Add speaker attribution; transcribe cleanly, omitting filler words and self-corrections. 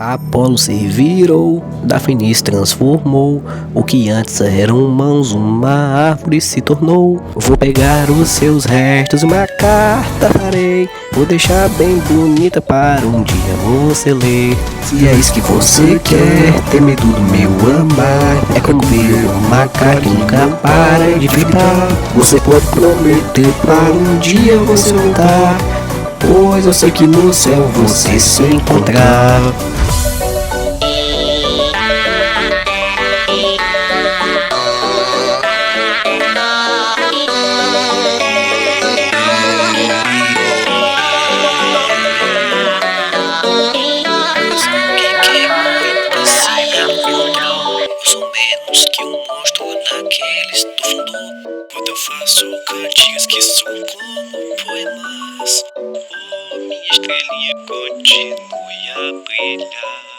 Speaker 1: Apolo se virou, Daphne se transformou. O que antes eram mãos, uma árvore se tornou. Vou pegar os seus restos, uma carta farei. Vou deixar bem bonita para um dia você ler. Se é isso que você quer, ter medo do meu amar. É como ver uma cara que nunca para de ficar. Você pode prometer para um dia você voltar, pois eu sei que no céu você se encontrar.
Speaker 2: Menos que um monstro naqueles do fundo. Quando eu faço cantinhos que soam como poemas, oh, minha estrelinha continue a brilhar.